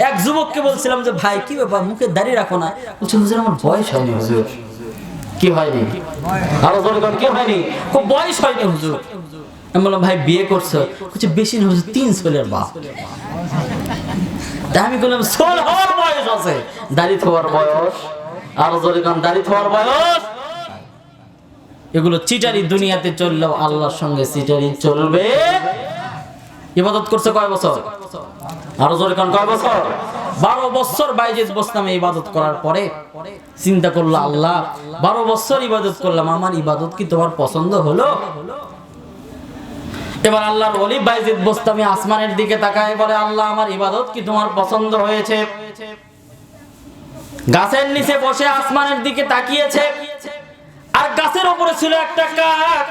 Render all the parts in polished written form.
এক যুবককে বলছিলাম যে ভাই কি ব্যাপার মুখে দাড়ি রাখো না, বলছে হুজুর আমার বয়স হয়নি হুজুর। কি হয়নি? আরো জোরে বলেন, কি হয়নি? খুব বয়স হয়নি হুজুর। আমি বললাম ভাই বিয়ে করছো? বলছে বেশি না হুজুর, 3 ছেলের বাপ। তাই আমি বললাম সোল হওয়ার বয়স আছে, দাড়ি থোয়ার বয়স, আরো জোরে বলেন দাড়ি থোয়ার বয়স। এগুলো চিটারি দুনিয়াতে চললেও আল্লাহর সঙ্গে চিটারি চলবে। ইবাদত করছে কয় বছর? আরো জোরে কোন কয় বছর? 12 বছর বাইজিদ বোস্তামে ইবাদত করার পরে চিন্তা করলো, আল্লাহ 12 বছর ইবাদত করলাম, আমার ইবাদত কি তোমার পছন্দ হলো? এবার আল্লাহর ওলি বাইজিদ বোস্তামি আসমানের দিকে তাকায় বলে, আল্লাহ আমার ইবাদত কি তোমার পছন্দ হয়েছে? গাছের নিচে বসে আসমানের দিকে তাকিয়েছে, আর গাছের উপরে ছিল একটা কাক।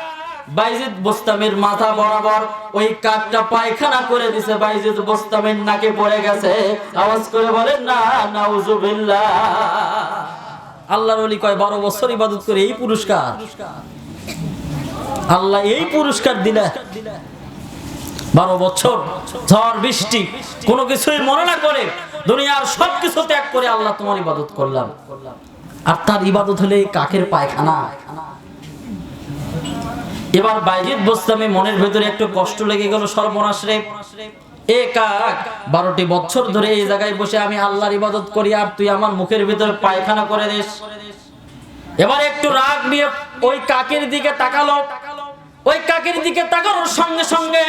বাইজিদ বোস্তামের মাথা বরাবর ওই কাকটা পায়খানা করে দিছে, বাইজিদ বোস্তামের নাকে পড়ে গেছে। আওয়াজ করে বলেন না নাউজুবিল্লাহ। আল্লাহর ওলি কয় 12 বছর ইবাদত করে এই পুরস্কার? আল্লাহ এই পুরস্কার দিলে 12 বছর ঝড় বৃষ্টি কোনো কিছুই মনে না করে দুনিয়ার সবকিছু ত্যাগ করে আল্লাহ তোমার ইবাদত করলাম, আর তার ইবাদত হলে কাকের পায়খানা। এবার বাইজিদ বোস্তামি মনের ভেতরে একটু কষ্ট লেগে গেল, সর্বনাশ রে, এ কাক 12টি বছর ধরে এই জায়গায় বসে আমি আল্লাহর ইবাদত করি, আর তুই আমার মুখের ভিতরে পায়খানা করে দিস। এবার একটু রাগ নিয়ে ওই কাকের দিকে তাকালো। ওই কাকের দিকে তাকানোর সঙ্গে সঙ্গে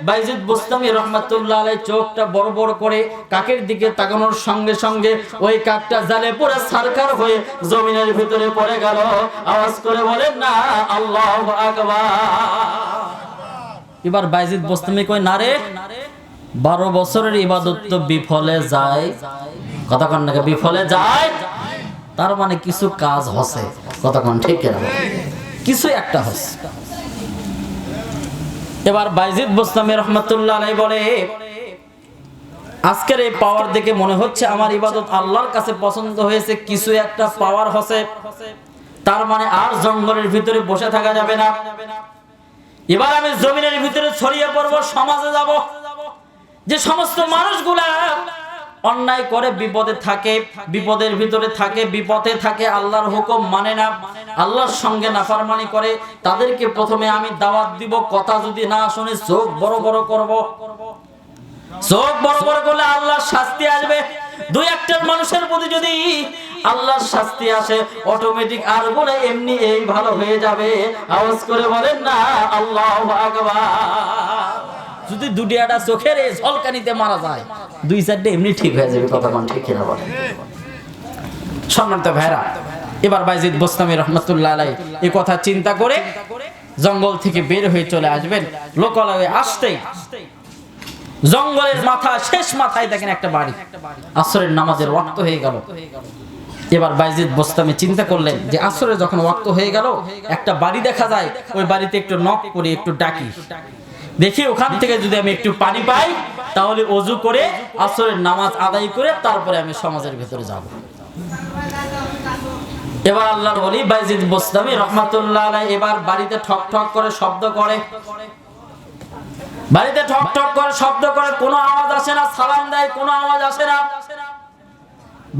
বাইজিদ বোস্তামি রহমাতুল্লাহ আলাইহি চোখটা বড় বড় করে কাকের দিকে তাকানোর সঙ্গে সঙ্গে ওই কাকটা জালে পড়ে সারকার হয়ে জমিনের ভিতরে পড়ে গেল। আওয়াজ করে বলেন না আল্লাহু আকবার। এবার বাইজিদ বোস্তামি কয় না রে, 12 বছরের ইবাদত তো বিফলে যায়। কথা কন না, বিফলে যায়, তার মানে কিছু কাজ হচ্ছে। কথা কন ঠিক কিনা? কিছু একটা হচ্ছে। এবার বাইজিদ বোস্তামি রহমাতুল্লাহ আলাইহি বলে, আজকের এই পাওয়ার দেখে মনে হচ্ছে আমার ইবাদত আল্লাহর কাছে পছন্দ হয়েছে, কিছু একটা পাওয়ার হচ্ছে, তার মানে আর জঙ্গলের ভিতরে বসে থাকা যাবে না। এবার আমি জমিনের ভিতরে ছড়িয়ে পড়বো, সমাজে যাব। যে সমস্ত মানুষগুলা অন্যায় করে বিপদে থাকে, বিপদের ভিতরে থাকে, বিপদে থাকে, আল্লাহর হুকুম মানে না, আল্লাহর সঙ্গে নাফরমানি করে, তাদেরকে প্রথমে আমি দাওয়াত দিব। কথা যদি না শুনে চোখ বড় বড় করব। চোখ বড় বড় করলে আল্লাহর শাস্তি আসবে। দুই একটার মানুষের প্রতি যদি আল্লাহর শাস্তি আসে, অটোমেটিক আর বলে এমনি এই ভালো হয়ে যাবে। আওয়াজ করে বলেন না আল্লাহু আকবার। যদি দুটিয়াটা চোখের এই ঝলকানিতে মারা যায়, 2-4টা এমনি ঠিক হয়ে যাবে। কথা কোন ঠিক কিনা বলেন? সম্মানিত ভাইরা, এবার বাইজিদ বোস্তামি রহমাতুল্লাহ আলাইহি এই কথা চিন্তা করে জঙ্গল থেকে বের হয়ে চলে আসবেন। লোকালয়ে আসতেই জঙ্গলের মাথা শেষ মাথায় দেখেন একটা বাড়ি। আসরের নামাজের ওয়াক্ত হয়ে গেল। এবার বাইজিদ বোস্তামি চিন্তা করলেন যে আসরে যখন ওয়াক্ত হয়ে গেল, একটা বাড়ি দেখা যায়, ওই বাড়িতে একটু নক করে একটু ডাকি, দেখি ওখান থেকে যদি আমি একটু পানি পাই তাহলে ওযু করে আসরের নামাজ আদায় করে তারপরে আমি সমাজের ভিতরে যাব। এবার আল্লাহর ওলি বাইজিদ বোস্তামি রহমাতুল্লাহ আলাইহি এবার বাড়িতে ঠক ঠক করে শব্দ করে, বাড়িতে ঠক ঠক করে শব্দ করে, কোনো আওয়াজ আসে না। সালাম দেয়, কোনো আওয়াজ আসে না।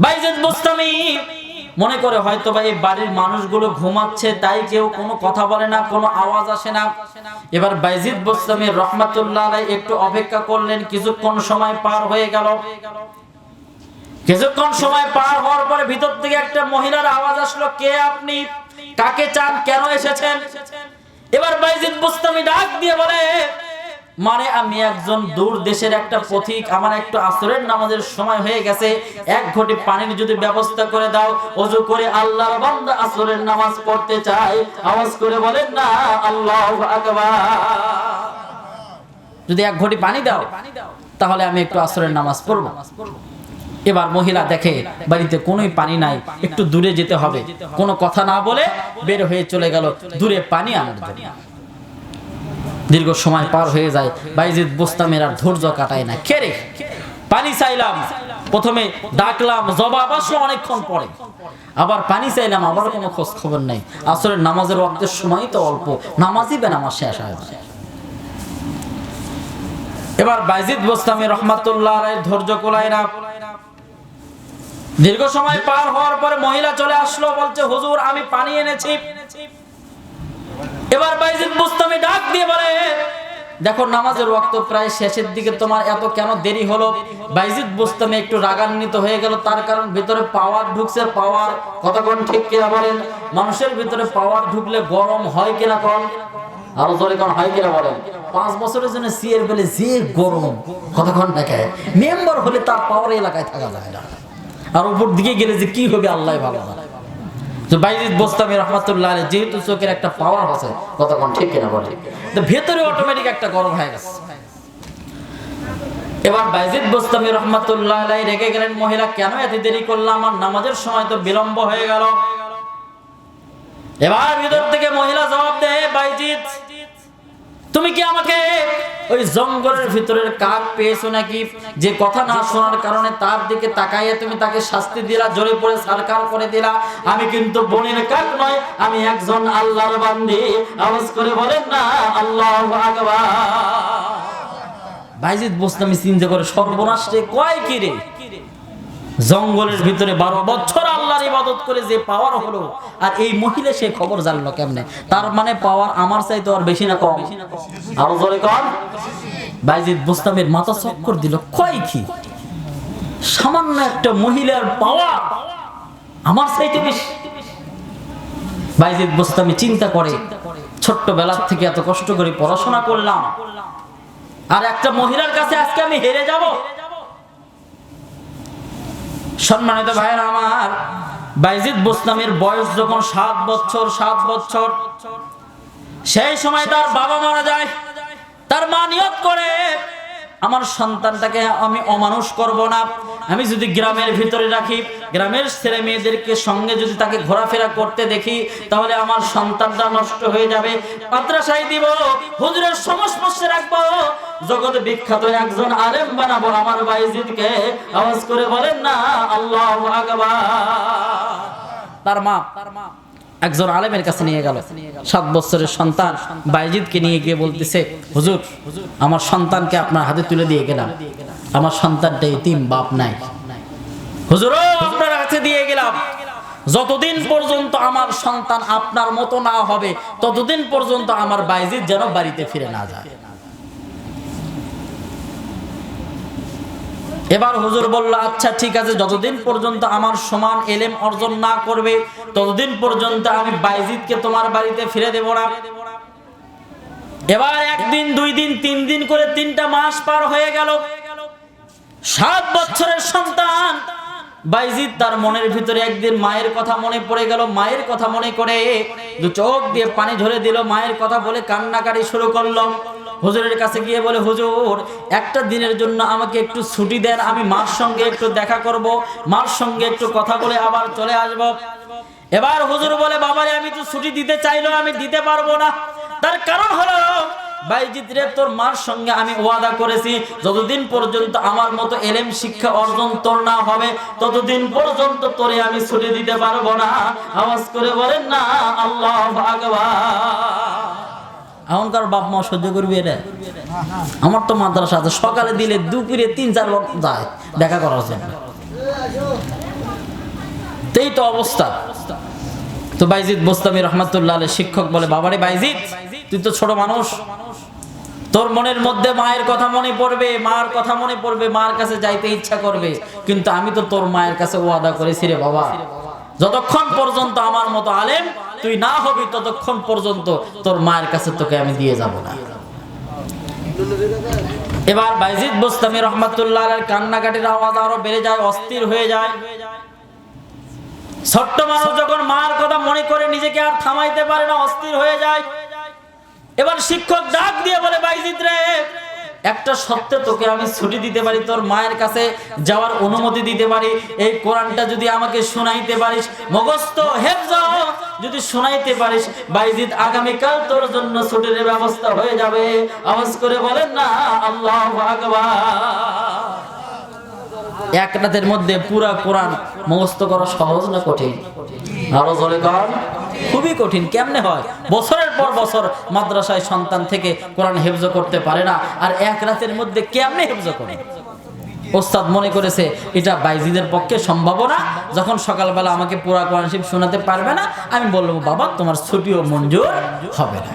বাইজিদ বোস্তামি মনে করে হয়তো বা এই বাড়ির মানুষগুলো ঘুমাচ্ছে, তাই কেউ কোনো কথা বলে না, কোনো আওয়াজ আসে না। এবার বাইজিদ বোস্তামি রহমাতুল্লাহ আলাইহি একটু অপেক্ষা করলেন। কিছুক্ষণ সময় পার হয়ে গেল। কিছুক্ষণ সময় পার হওয়ার পরে ভিতর থেকে একটা মহিলার আওয়াজ আসলো, কে আপনি? কাকে চান? কেন এসেছেন? এবার বাইজিদ বোস্তামি ডাক দিয়ে বলে, মানে আমি একজন দূর দেশের একটা পথিক, আমার একটু আসরের নামাজের সময় হয়ে গেছে, 1 ঘটি পানির যদি ব্যবস্থা করে দাও, ওযু করে আল্লাহর বান্দা আসরের নামাজ পড়তে চাই। আওয়াজ করে বলেন না আল্লাহু আকবার। যদি 1 ঘটি পানি দাও তাহলে আমি একটু আসরের নামাজ পড়ব। এবার মহিলা দেখে বাড়িতে কোনোই পানি নাই, একটু দূরে যেতে হবে। কোনো কথা না বলে বের হয়ে চলে গেল দূরে পানি আনার জন্য। দীর্ঘ সময় পার হয়ে যায়, বাইজিদ বোস্তামের আর ধৈর্য কাটায় না। খেরে পানি চাইলাম, প্রথমে ডাকলাম, জবাব আসলো অনেকক্ষণ পরে, আবার পানি চাইলাম, আবার কোনো খোঁজ খবর নাই। আসরের নামাজের ওয়াক্তের সময় তো অল্প, নামাজই বেনামাজ শেষ হয়ে যায়। এবার বাইজিদ বোস্তামি রহমাতুল্লাহ আলাইহি ধৈর্য কুলায় না। দীর্ঘ সময় পার হওয়ার পরে মহিলা চলে আসলো, বলছে হুজুর আমি পানি এনেছি। এবার বাইজিদ বুস্তামি ডাক দিয়ে বলে, দেখো নামাজের ওয়াক্ত প্রায় শেষের দিকে, তোমার এত কেন দেরি হলো? বাইজিদ বুস্তামি একটু রাগান্বিত হয়ে গেল, তার কারণ ভিতরে পাওয়ার ঢুকছে। পাওয়ার কতক্ষণ ঠিক কিনা বলেন? মানুষের ভিতরে পাওয়ার ঢুকলে গরম হয় কিনা কোন? আরো জোরে কোন হয় কিনা বলেন? 5 বছরের জন্য সিএর বলে যে গরম কতক্ষণ দেখে, মেম্বার হলে তার পাওয়ার এলাকায় থাকা যায় না, আর উপর দিকে গেলে যে কি হবে আল্লাহ ভালো জানে। তো বাইজিদ বুস্তামি রহমাতুল্লাহ আলাইহি যেহেতু চোখের একটা পাওয়ার আছে, কতক্ষণ ঠিক কিনা বলেন, তো ভেতরে অটোমেটিক একটা গরম হয়ে গেছে। এবার বাইজিদ বুস্তামি রহমাতুল্লাহ আলাইহি রেগে গেলেন, মহিলা কেন এত দেরি করলাম, আমার নামাজের সময় তো বিলম্ব হয়ে গেল। এবার ভিতর থেকে মহিলা জবাব দেয়, বাইজিদ তুমি কি আমাকে ওই জঙ্গলের ভিতরের কাক পেয়েছো নাকি, যে কথা না শোনার কারণে তার দিকে তাকাইয়ে তুমি তাকে শাস্তি দিলা, জোরে পড়ে সরকার করে দিলা? আমি কিন্তু বনের কাক নয়, আমি একজন আল্লাহর বান্দি। আওয়াজ করে বলেন না আল্লাহু আকবার। বাইজিদ বুস্তামি চিন্তা করে, সর্বনাশ রে, কয় কি রে, জঙ্গলের ভিতরে 12 বছর আল্লাহর ইবাদত করে যে পাওয়ার হলো, আর এই মহিলা সে খবর জানলো কেমনে? তার মানে পাওয়ার আমার চাইতে আর বেশি না কম? আরো জোরে কর। বাইজিদ বুস্তামির মাথা চক্কর দিল, কয় কি, সামান্য একটা মহিলার পাওয়ার আমার চাইতে বেশি? বাইজিদ বুস্তামি চিন্তা করে, ছোট্টবেলা থেকে এত কষ্ট করে পড়াশোনা করলাম, আর একটা মহিলার কাছে আজকে আমি হেরে যাব? সম্মানিত ভাইয়েরা আমার, বাইজিদ বুস্তামির বয়স যখন 7 বছর, সেই সময় তার বাবা মারা যায়। তার মা নিয়ত করে, আমার সন্তানটাকে আমি অমানুষ করব না, আমি যদি গ্রামের ভিতরে রাখি, গ্রামের ছেলে মেয়েদেরকে সঙ্গে যদি তাকে ঘোরাফেরা করতে দেখি, তাহলে আমার সন্তানটা নষ্ট হয়ে যাবে। মাদ্রাসায় দিব, হুজুরের সংস্পর্শে রাখবো, জগতে বিখ্যাত একজন আলেম বানাবো আমার বাইজিদকে। আওয়াজ করে বলেন না আল্লাহু আকবার। তার মা একজন আলেমের কাছে নিয়ে গেল, 7 বছরের সন্তান বাইজিদকে নিয়ে গিয়ে বলতেছে, হুজুর আমার সন্তানকে আপনার হাতে তুলে দিয়ে গেলাম, আমার সন্তানটা এতিম, বাপ নাই, হুজুর আপনার কাছে দিয়ে গেলাম, যতদিন পর্যন্ত আমার সন্তান আপনার মতো না হবে, ততদিন পর্যন্ত আমার বাইজিদ যেন বাড়িতে ফিরে না যায়। এবার হুজুর বলল, আচ্ছা ঠিক আছে, যতদিন পর্যন্ত আমার সমান এলেম অর্জন না করবে, ততদিন পর্যন্ত আমি বাইজিদকে তোমার বাড়িতে ফিরে দেব না। এবার 1 দিন 2 দিন 3 দিন করে 3টা মাস পার হয়ে গেল। 7 বছরের সন্তান বাইজিদ, তার মনের ভিতরে একদিন মায়ের কথা মনে পড়ে গেল। মায়ের কথা মনে করে 2 চোখ দিয়ে পানি ঝরে দিল, মায়ের কথা বলে কান্নাকাটি শুরু করলো। হুজুরের কাছে গিয়ে বলে, হুজুর একটা দিনের জন্য আমাকে একটু ছুটি দেন, আমি মার সঙ্গে একটু দেখা করব, মার সঙ্গে একটু কথা বলে আবার চলে আসব। এবার হুজুর বলে, বাবারে আমি তো ছুটি দিতে চাইলেও আমি দিতে পারবো না, তার কারণ হলো বাইজিদ রে, তোর মার সঙ্গে আমি ওয়াদা করেছি, যতদিন পর্যন্ত আমার মতো এলেম শিক্ষা অর্জন তোর না হবে, ততদিন পর্যন্ত তোরে আমি ছুটি দিতে পারবো না। আওয়াজ করে বলেন না আল্লাহু আকবার। এখনকার বাপ মা সহ্য করবি এটা? আমার তো মাদ্রাসা আছে, সকালে দিলে দুপুরে 3-4 বার যায় দেখা করার জন্য, এই তো অবস্থা। তো বাইজিদ বুস্তামি রহমাতুল্লাহ আলাইহি শিক্ষক বলে, বাবারে বাইজিদ, তুই তো ছোট মানুষ, তোর মনের মধ্যে মায়ের কথা মনে পড়বে, মার কথা মনে পড়বে, মার কাছে যাইতে ইচ্ছা করবে, কিন্তু আমি তো তোর মায়ের কাছে ওয়াদা করেছি রে বাবা, যতক্ষণ পর্যন্ত আমার মতো আলেম তুই না হবি, ততক্ষণ পর্যন্ত তোর মায়ের কাছে তোকে আমি দিয়ে যাব না। এবার বাইজিদ বুস্তামি রহমাতুল্লাহ আলাইহির কান্নাকাটির আওয়াজ আরো বেড়ে যায়, অস্থির হয়ে যায়। ছোট্ট মানুষ যখন মার কথা মনে করে নিজেকে আর থামাইতে পারে না, অস্থির হয়ে যায়। এবার শিক্ষক ডাক দিয়ে বলে, বাইজিদ রে, একটা সত্যে তোকে আমি ছুটি দিতে পারি, তোর মায়ের কাছে যাওয়ার অনুমতি দিতে পারি, এই কোরআনটা যদি আমাকে শোনাইতে পারিস, মুখস্থ হেফজ যদি শোনাইতে পারিস, বাইজিদ আগামীকাল তোর জন্য ছুটির ব্যবস্থা হয়ে যাবে। আওয়াজ করে বলেন না আল্লাহু আকবার। 1 রাতের মধ্যে পুরা কোরআন মুখস্থ করা সহজ না কঠিন? আরো জোরে কর, খুবই কঠিন। কেমনে হয়? বছরের পর বছর মাদ্রাসায় সন্তান থেকে কোরআন হেফজ করতে পারে না, আর 1 রাতের মধ্যে কেমনে হেফজ করে? ওস্তাদ মনে করেছে এটা বাইজিদের পক্ষে সম্ভব না, যখন সকালবেলা আমাকে পুরা কোরআন শরীফ শোনাতে পারবে না, আমি বলবো বাবা তোমার ছুটিও মঞ্জুর হবে না।